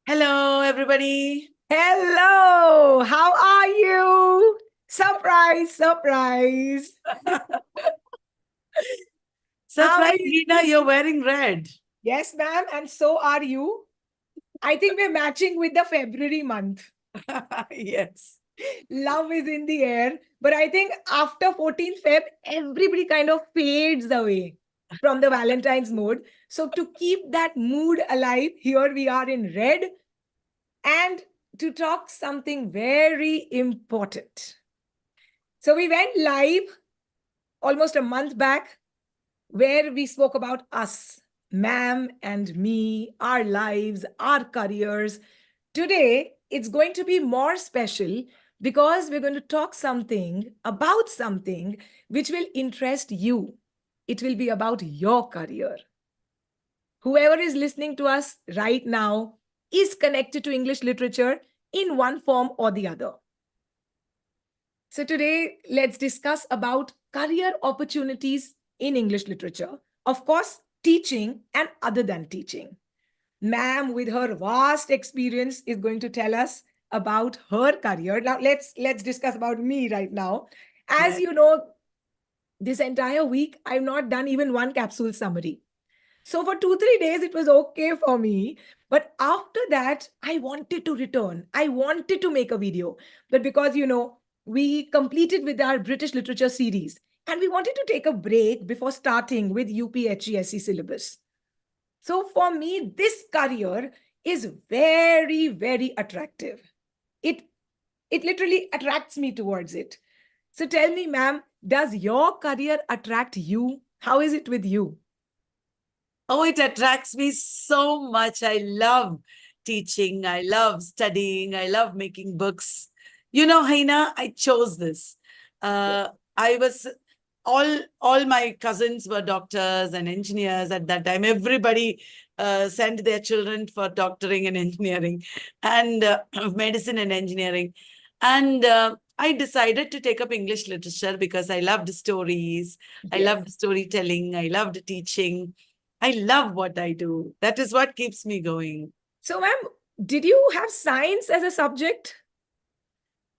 Hello, everybody. Hello, how are you? Surprise, surprise. How Surprise, is Heena, you're wearing red. Yes, ma'am, and so are you. I think we're matching with the February month. Yes. Love is in the air, but I think after 14th Feb, everybody kind of fades away from the Valentine's mood. So to keep that mood alive, here we are in red and to talk something very important. So we went live almost a month back where we spoke about us, ma'am and me, our lives, our careers. Today, it's going to be more special because we're going to talk something about something which will interest you. It will be about your career. Whoever is listening to us right now is connected to English literature in one form or the other. So today, let's discuss about career opportunities in English literature. Of course, teaching and other than teaching. Ma'am, with her vast experience, is going to tell us about her career. Now, let's discuss about me right now. As Yeah. you know, this entire week, I've not done even one capsule summary. So for 2, 3 days, it was okay for me. But after that, I wanted to return. I wanted to make a video. But because, we completed with our British literature series and we wanted to take a break before starting with UPHESC syllabus. So for me, this career is very, very attractive. It, it literally attracts me towards it. So tell me, ma'am, does your career attract you? How is it with you? Oh, it attracts me so much. I love teaching. I love studying. I love making books. You know, Heena, I chose this. I was all my cousins were doctors and engineers at that time. Everybody sent their children for doctoring and engineering and medicine and engineering. And I decided to take up English literature because I loved stories. I Yes. loved storytelling. I loved teaching. I love what I do. That is what keeps me going. So, ma'am, did you have science as a subject?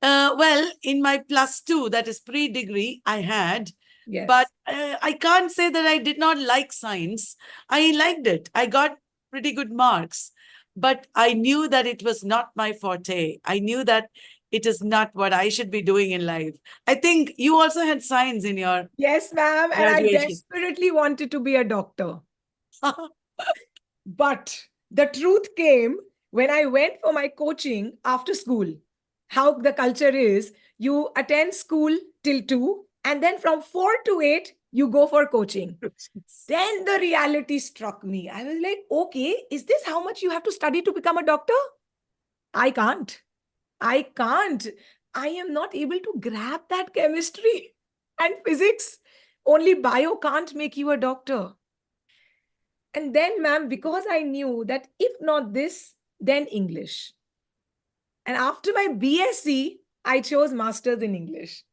Well, in my plus two, that is pre-degree, I had, but Yes. I can't say that I did not like science. I liked it. I got pretty good marks, but I knew that it was not my forte. I knew that it is not what I should be doing in life. I think you also had science in your Yes, ma'am. And I graduation. desperately wanted to be a doctor. But the truth came when I went for my coaching after school. How the culture is you attend school till 2, and then from 4 to 8, you go for coaching. Then the reality struck me. I was like, okay, is this how much you have to study to become a doctor? I can't. I can't. I am not able to grab that chemistry and physics. Only bio can't make you a doctor. And then, ma'am, because I knew that if not this, then English. And after my BSc, I chose Masters in English.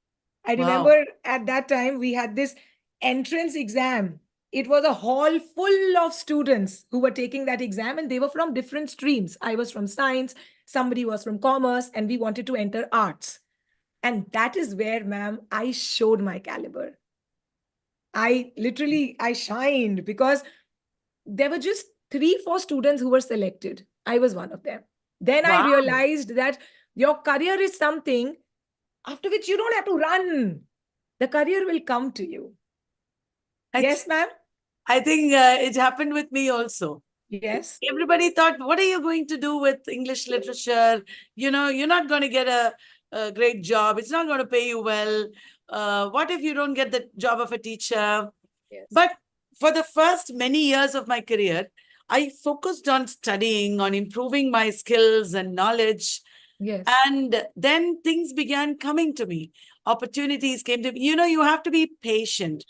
I Wow. remember at that time we had this entrance exam. It was a hall full of students who were taking that exam, and they were from different streams. I was from science, somebody was from commerce, and we wanted to enter arts. And that is where, ma'am, I showed my caliber. I shined because there were just 3, 4 students who were selected. I was one of them. Then I Wow. realized that your career is something after which you don't have to run. The career will come to you. I, th- Yes, ma'am? I think it happened with me also. Yes. Everybody thought, what are you going to do with English literature? You know, you're not going to get a great job. It's not going to pay you well. What if you don't get the job of a teacher? Yes. But for the first many years of my career, I focused on studying, on improving my skills and knowledge. Yes. And then things began coming to me. Opportunities came to me. You know, you have to be patient.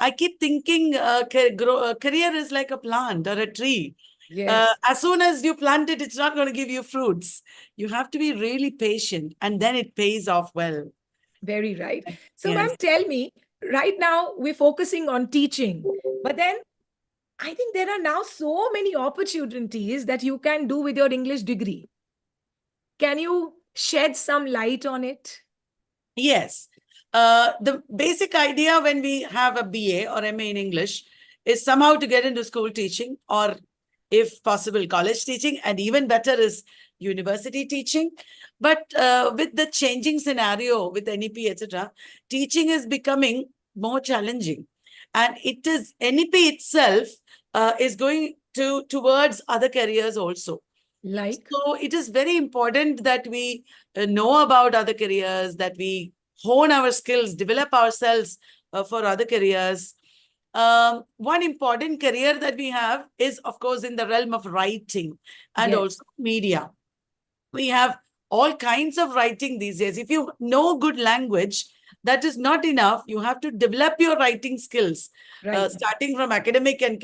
I keep thinking career is like a plant or a tree. Yes. As soon as you plant it, it's not going to give you fruits. You have to be really patient, and then it pays off well. Very right. So, ma'am, Yes. tell me, right now we're focusing on teaching, but then I think there are now so many opportunities that you can do with your English degree. Can you shed some light on it? Yes. The basic idea when we have a BA or MA in English is somehow to get into school teaching, or if possible, college teaching, and even better is university teaching. But with the changing scenario with NEP, etc., teaching is becoming more challenging. And it is NEP itself is going towards other careers also. Like? So it is very important that we know about other careers, that we hone our skills, develop ourselves for other careers. One important career that we have is, of course, in the realm of writing and Yes. also media. We have all kinds of writing these days. If you know good language, that is not enough. You have to develop your writing skills. Right. Starting from academic and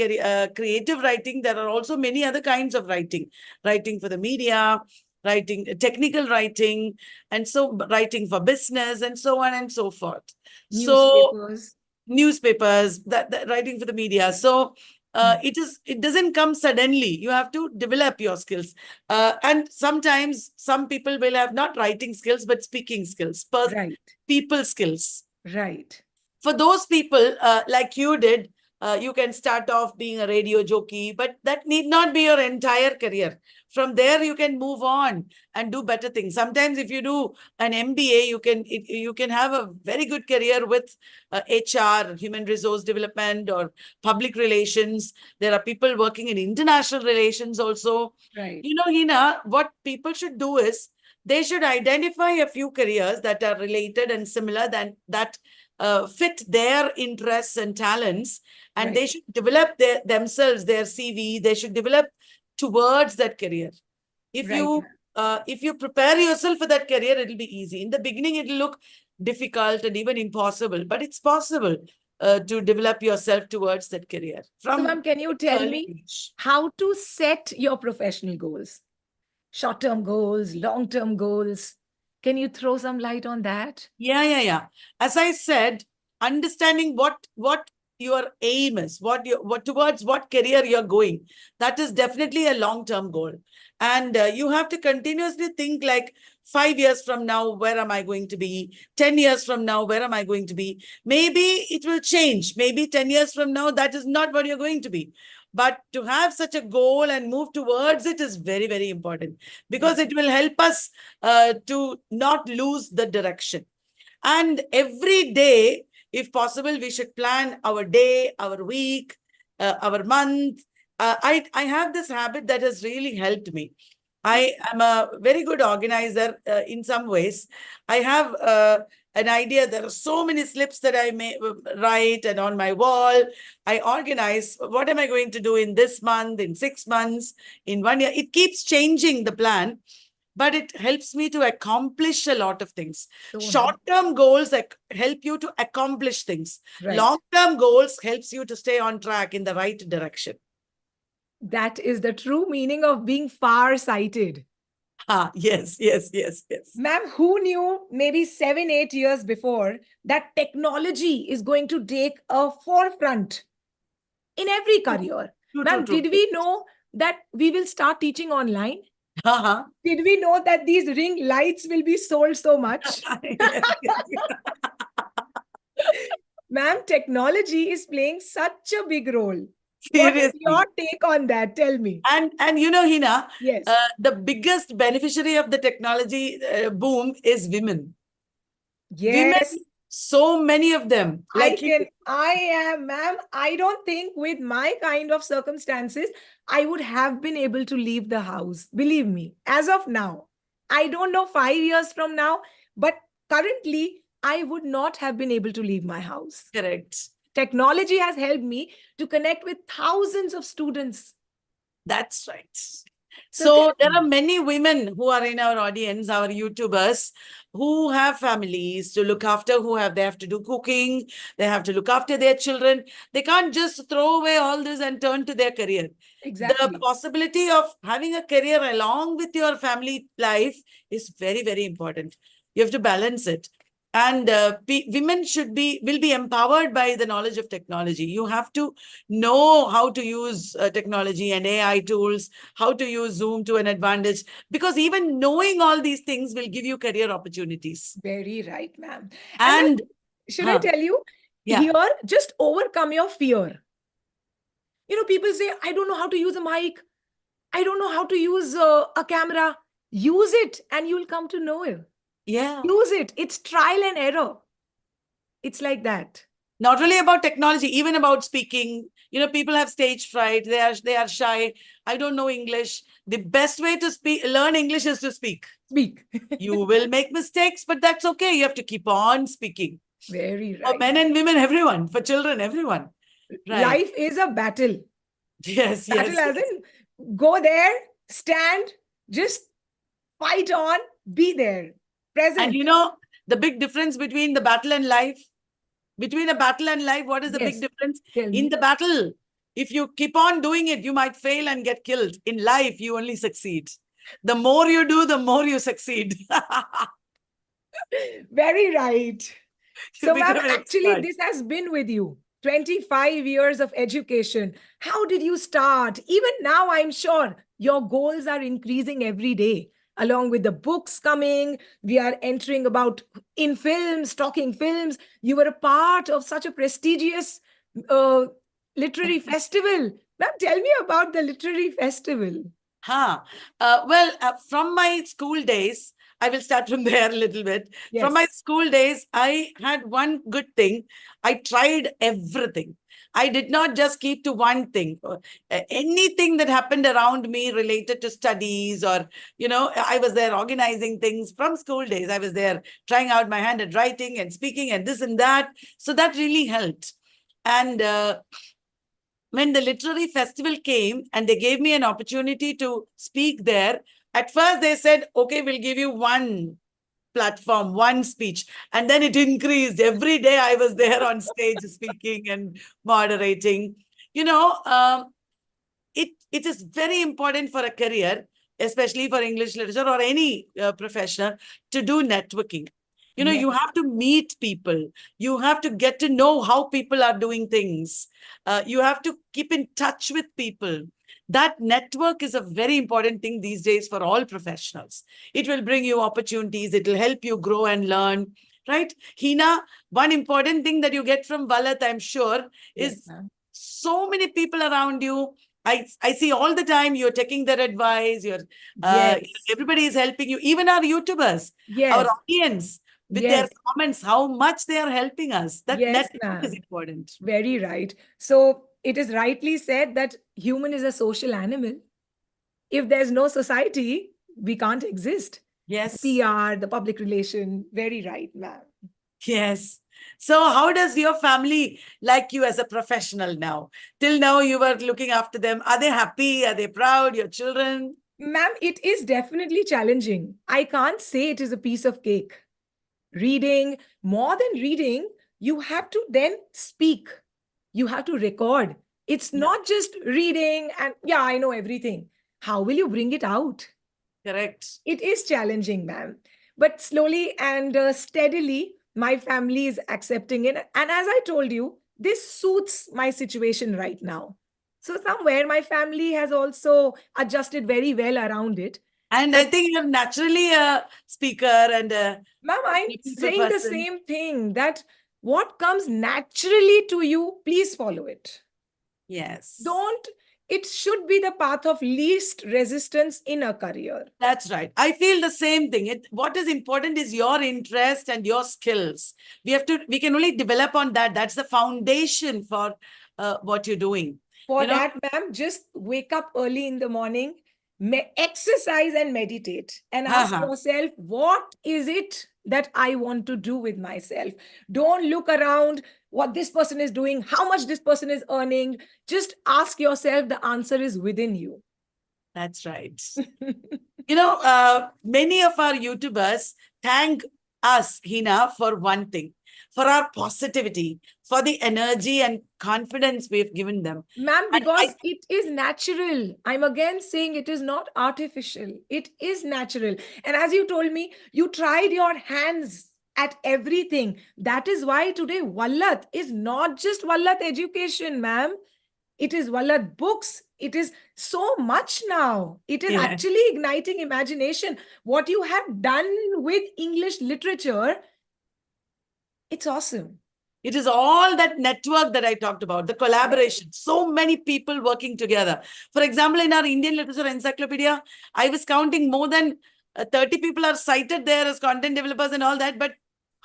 creative writing, there are also many other kinds of writing. Writing for the media, writing, technical writing, and so writing for business, and so on and so forth. So Newspapers. newspapers, that writing for the media. So it doesn't come suddenly. You have to develop your skills. And sometimes some people will have not writing skills, but speaking skills, Right. people skills. Right. For those people, like you did, you can start off being a radio jockey, but that need not be your entire career. From there, you can move on and do better things. Sometimes, if you do an MBA, you can have a very good career with HR, human resource development, or public relations. There are people working in international relations also. Right. You know, Hina, what people should do is they should identify a few careers that are related and similar that fit their interests and talents, and they Right. should develop themselves, their CV. They should develop towards that career. If Right. you if you prepare yourself for that career, it'll be easy. In the beginning, it'll look difficult and even impossible, but it's possible to develop yourself towards that career So, from ma'am, can you tell early me age. how to set your professional goals? Short term goals, long term goals. Can you throw some light on that? Yeah. As I said, understanding what your aim is, what towards what career you're going, that is definitely a long-term goal. And you have to continuously think like 5 years from now, where am I going to be? 10 years from now, where am I going to be? Maybe it will change. Maybe 10 years from now, that is not what you're going to be. But to have such a goal and move towards it is very, very important, because Right. it will help us to not lose the direction. And every day, if possible, we should plan our day, our week, our month. I have this habit that has really helped me. I am a very good organizer in some ways. I have an idea. There are so many slips that I may write, and on my wall, I organize what am I going to do in this month, in 6 months, in 1 year. It keeps changing the plan, but it helps me to accomplish a lot of things. So nice. Short-term goals help you to accomplish things. Right. Long-term goals helps you to stay on track in the right direction. That is the true meaning of being far sighted. Yes. Ma'am, who knew maybe 7, 8 years before that technology is going to take a forefront in every career? Ma'am, True. did we know that we will start teaching online? Uh-huh. Did we know that these ring lights will be sold so much? Yes. Ma'am, technology is playing such a big role. What is Seriously. your take on that? Tell me. And you know, Hina, Yes. the biggest beneficiary of the technology boom is women. Women, Yes. so many of them, like you. I am, ma'am. I don't think with my kind of circumstances, I would have been able to leave the house. Believe me, as of now, I don't know 5 years from now, but currently, I would not have been able to leave my house. Correct. Technology has helped me to connect with thousands of students. That's right. So So there are many women who are in our audience, our YouTubers, who have families to look after, they have to do cooking, they have to look after their children. They can't just throw away all this and turn to their career. exactly. The possibility of having a career along with your family life is very, very important. You have to balance it. And women will be empowered by the knowledge of technology. You have to know how to use technology and AI tools, how to use Zoom to an advantage, because even knowing all these things will give you career opportunities. Very right, ma'am. And ma'am, And should I tell you, yeah, here, just overcome your fear. People say, I don't know how to use a mic. I don't know how to use a camera. Use it and you'll come to know it. yeah. Use it. It's trial and error. It's like that. Not only about technology, even about speaking. People have stage fright. They are shy. I don't know English. The best way to learn English is to speak. Speak. You will make mistakes, but that's okay. You have to keep on speaking. Very For right. men and women, everyone. For children, everyone. Right. Life is a battle. Yes, Battle yes, as yes. in go there, stand, just fight on, be there, present. And the big difference between the battle and life, between a battle and life, what is the big Yes. difference? Tell In me. the battle, if you keep on doing it, you might fail and get killed. In life, you only succeed. The more you do, the more you succeed. Very right. You So, ma'am, become an actually, expert. this has been with you 25 years of education. How did you start? Even now, I'm sure your goals are increasing every day. Along with the books coming, we are entering about in films, talking films. You were a part of such a prestigious uh, literary festival. Ma'am, tell me about the literary festival. Huh. From my school days, I will start from there a little bit. From Yes. my school days, I had one good thing. I tried everything. I did not just keep to one thing. Anything that happened around me related to studies, or, I was there organizing things from school days. I was there trying out my hand at writing and speaking and this and that. So that really helped. And when the literary festival came and they gave me an opportunity to speak there, at first they said, okay, we'll give you one platform, one speech. And then it increased. Every day I was there on stage speaking and moderating. You know, um, it is very important for a career, especially for English literature or any professional, to do networking. You Yes. have to meet people. You have to get to know how people are doing things. You have to keep in touch with people. That network is a very important thing these days for all professionals. It will bring you opportunities. It will help you grow and learn. Right? Hina, one important thing that you get from Vallath, I'm sure, Yes, is ma'am. so many people around you. I see all the time you're taking their advice. Yes. Everybody is helping you. Even our YouTubers, our Yes. audience, with their Yes. comments, how much they are helping us. That Yes, network is ma'am. important. Very right. So it is rightly said that human is a social animal. If there's no society, we can't exist. Yes, PR, the public relation, very right, ma'am. yes. So, how does your family like you as a professional now? Till now, you were looking after them. Are they happy? Are they proud? Your children? Ma'am, it is definitely challenging. I can't say it is a piece of cake. Reading, more than reading, you have to then speak. You have to record. It's Yeah, not just reading and, yeah, I know everything. How will you bring it out? correct. It is challenging, ma'am. But slowly and steadily, my family is accepting it. And as I told you, this suits my situation right now. So, somewhere my family has also adjusted very well around it. And I That, think you're naturally a speaker and a ma'am, I'm people saying the person. same thing that what comes naturally to you, please follow it. Yes, Don't, it should be the path of least resistance in a career. that's right. I feel the same thing. What is important is your interest and your skills. We can only develop on that. That's the foundation for what you're doing. For You know, that, ma'am, just wake up early in the morning, exercise and meditate, and ask haha, yourself, what is it that I want to do with myself? Don't look around what this person is doing, how much this person is earning. Just ask yourself, the answer is within you. that's right. Many of our YouTubers thank us, Hina, for one thing, for our positivity, for the energy and confidence we've given them. Ma'am, And because it is natural. I'm again saying it is not artificial. It is natural. And as you told me, you tried your hands at everything. That is why today Vallath is not just Vallath education, ma'am. It is Vallath books. It is so much now. It is Yeah. actually igniting imagination. What you have done with English literature, it's awesome. It is all that network that I talked about, the collaboration, so many people working together. For example, in our Indian Literature Encyclopedia, I was counting more than 30 people are cited there as content developers and all that, but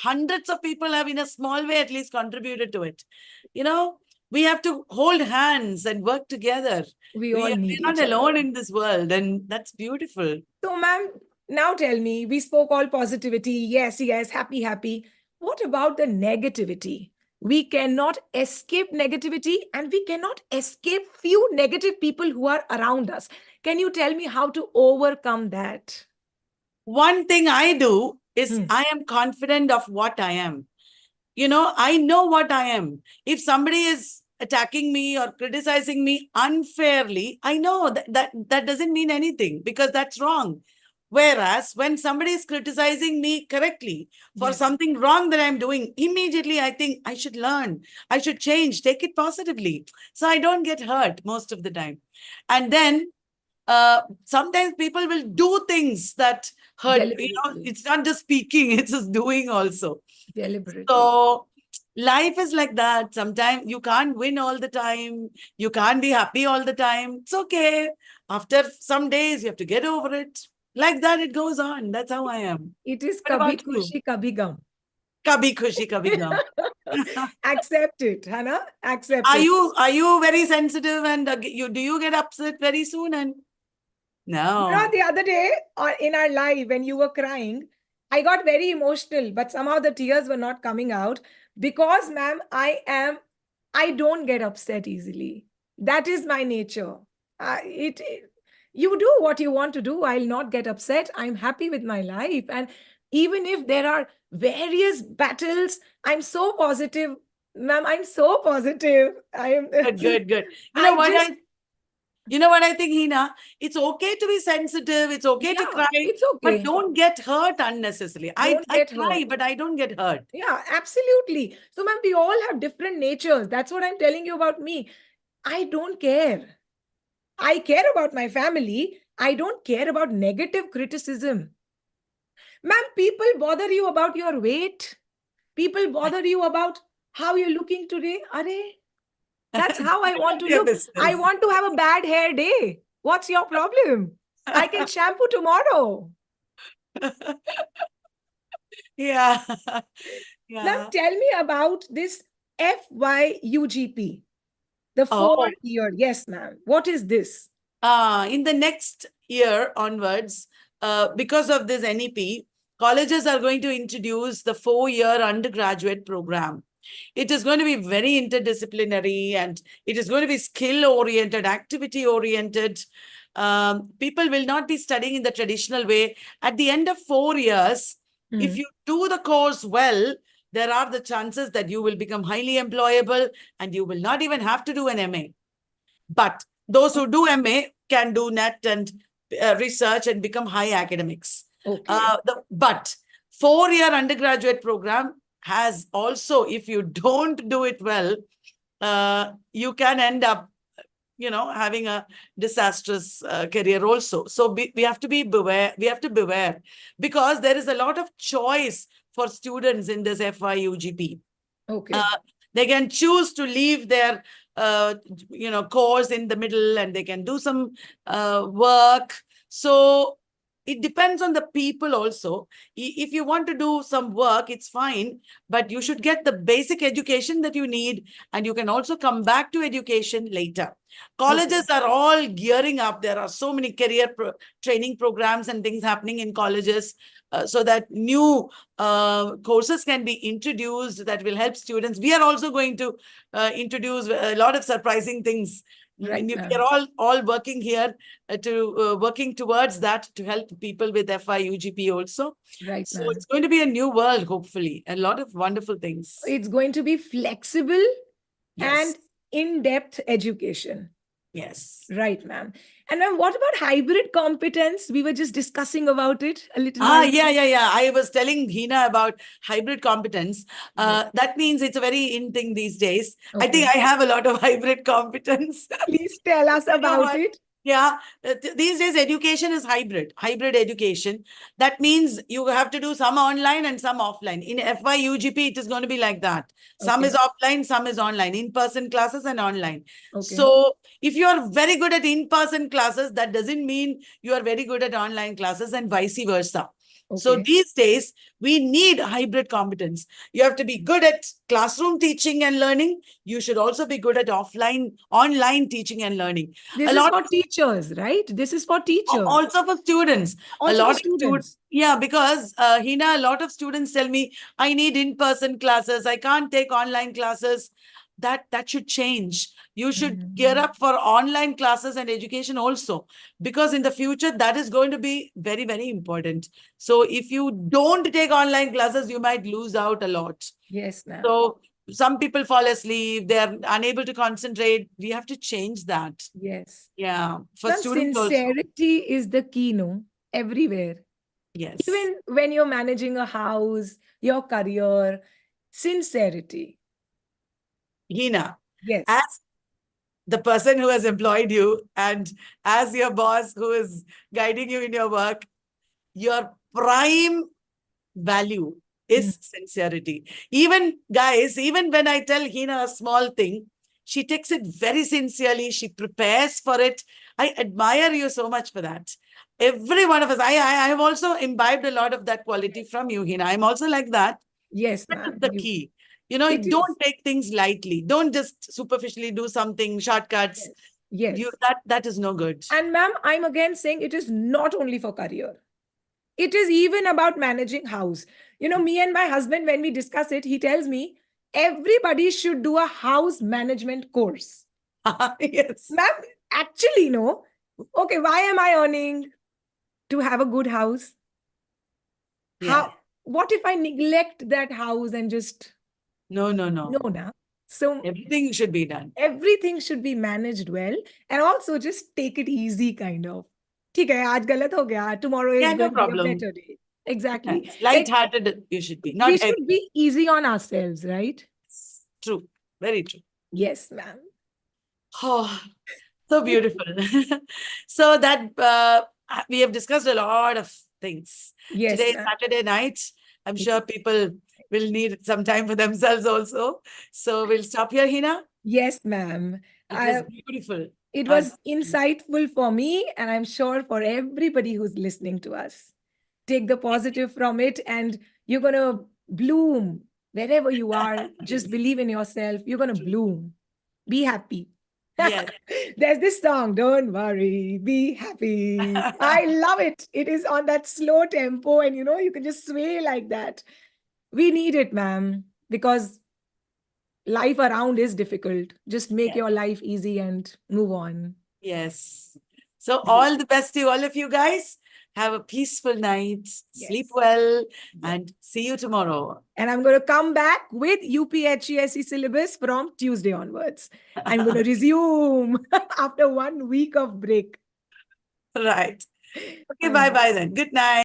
hundreds of people have in a small way at least contributed to it. You know, we have to hold hands and work together. We all We're need not each other. alone in this world, and that's beautiful. So, ma'am, now tell me, we spoke all positivity. Yes, yes, happy, happy. What about the negativity? We cannot escape negativity and we cannot escape few negative people who are around us. Can you tell me how to overcome that? One thing I do is Hmm. I am confident of what I am. I know what I am. If somebody is attacking me or criticizing me unfairly, I know that doesn't mean anything because that's wrong. Whereas when somebody is criticizing me correctly for Yes. something wrong that I'm doing, immediately I think I should learn, I should change, take it positively. So I don't get hurt most of the time. And then sometimes people will do things that hurt. Deliberately. It's not just speaking, it's just doing also. Deliberately. So life is like that. Sometimes you can't win all the time. You can't be happy all the time. It's okay. After some days, you have to get over it. Like that, it goes on. That's how I am. It is What kabhi about you? khushi, kabhi gum. Kabhi khushi, kabhi gum. Accept it, Hannah. Accept Are it. you very sensitive and do you get upset very soon? And no. The other day in our live, when you were crying, I got very emotional, but somehow the tears were not coming out because, ma'am, I don't get upset easily. That is my nature. You do what you want to do. I'll not get upset. I'm happy with my life. And even if there are various battles, I'm so positive, ma'am. I'm so positive. I am. Good, good, good. I just, You know what I think, Heena? It's okay to be sensitive. It's okay to yeah, cry, it's but okay. don't get hurt unnecessarily. Don't I get cry, hurt. but I don't get hurt. Yeah, absolutely. So, ma'am, we all have different natures. That's what I'm telling you about me. I don't care. I care about my family. I don't care about negative criticism. Ma'am, people bother you about your weight. People bother you about how you're looking today. Are that's how I want to Your look. I business. want to have a bad hair day. What's your problem? I can shampoo tomorrow. Yeah. Ma'am, Yeah. tell me about this FYUGP. The Oh, 4 year. Yes, ma'am. What is this? in the next year onwards, because of this NEP, colleges are going to introduce the 4-year undergraduate program. It is going to be very interdisciplinary and it is going to be skill oriented, activity oriented. People will not be studying in the traditional way. At the end of 4 years, if you do the course well, there are the chances that you will become highly employable and you will not even have to do an MA. But those who do MA can do NET and research and become high academics. Okay. But 4-year undergraduate program has also, if you don't do it well, you can end up, having a disastrous career also. So we have to be beware. We have to beware because there is a lot of choice for students in this FYUGP. Okay. They can choose to leave their course in the middle and they can do some work. So it depends on the people also. If you want to do some work, it's fine, but you should get the basic education that you need, and you can also come back to education later. Colleges are all gearing up. There are so many career training programs and things happening in colleges, so that new courses can be introduced that will help students. We are also going to introduce a lot of surprising things. Right, We ma'am. are all working here to working towards that to help people with FIUGP also. Right, So ma'am. it's going to be a new world, hopefully. A lot of wonderful things. It's going to be flexible Yes. and in-depth education. Yes. Right, ma'am. And ma'am, what about hybrid competence? We were just discussing about it a little while ago. Yeah. I was telling Heena about hybrid competence. Yes. That means it's a very in thing these days. I think Okay. I have a lot of hybrid competence. Please tell us You know about what? it. Yeah, these days education is hybrid education. That means you have to do some online and some offline. In FY UGP, it is going to be like that. Some is Okay. offline, some is online, in-person classes and online. Okay. So if you are very good at in-person classes, that doesn't mean you are very good at online classes and vice versa. So Okay. these days, we need hybrid competence. You have to be good at classroom teaching and learning. You should also be good at online teaching and learning. A This is lot for of teachers, right? This is for teachers. also for students. A Also for lot of students. students. Yeah, because Hina, a lot of students tell me I need in-person classes. I can't take online classes. That should change. You should gear Mm. up for online classes and education also, because in the future that is going to be very, very important. So if you don't take online classes, you might lose out a lot. Yes, ma'am. So some people fall asleep, they're unable to concentrate. We have to change that. Yes. Yeah, for Ma'am, students also. sincerity is the key, no? Everywhere. Yes. Even when you're managing a house, your career, sincerity. Hina, Yes. as the person who has employed you and as your boss who is guiding you in your work, your prime value Mm. is sincerity. Even guys, even when I tell Hina a small thing, she takes it very sincerely. She prepares for it. I admire you so much for that. Every one of us, I have also imbibed a lot of that quality from you, Hina. I'm also like that. Yes, That is ma'am. the key. It Don't is. take things lightly. Don't just superficially do something, shortcuts. Yes. Yes. That is no good. And ma'am, I'm again saying it is not only for career. It is even about managing house. Me and my husband, when we discuss it, he tells me everybody should do a house management course. Yes. Ma'am, actually, no. Okay, why am I earning to have a good house? Yeah. What if I neglect that house and just No, no, no, no. now? So Everything should be done. everything should be managed well and also just take it easy, kind of. ठीक है, आज गलत हो गया. Tomorrow is Yeah, no going to be a problem. better day. Exactly. Yes. Like Light-hearted you should be, we not heavy. should be easy on ourselves, right? True. Very true. Yes, ma'am. Oh, so beautiful. So that we have discussed a lot of things. Yes, Today is ma'am. Saturday night. I'm sure people will need some time for themselves also. So we'll stop here, Hina. Yes, ma'am. It was beautiful. It Uh, was insightful for me, and I'm sure for everybody who's listening to us. Take the positive from it, and you're going to bloom wherever you are. Just believe in yourself. You're going to bloom. Be happy. yes. There's this song, Don't Worry, Be Happy. I love it. It is on that slow tempo, and you can just sway like that. We need it, ma'am, because life around is difficult. Just make Yes. your life easy and move on. Yes. So all the best to all of you guys. Have a peaceful night. Sleep Yes. well, Yes. and see you tomorrow. And I'm going to come back with UPHESE syllabus from Tuesday onwards. I'm going to resume after 1 week of break. Right. Okay, I'm bye-bye then. Good night.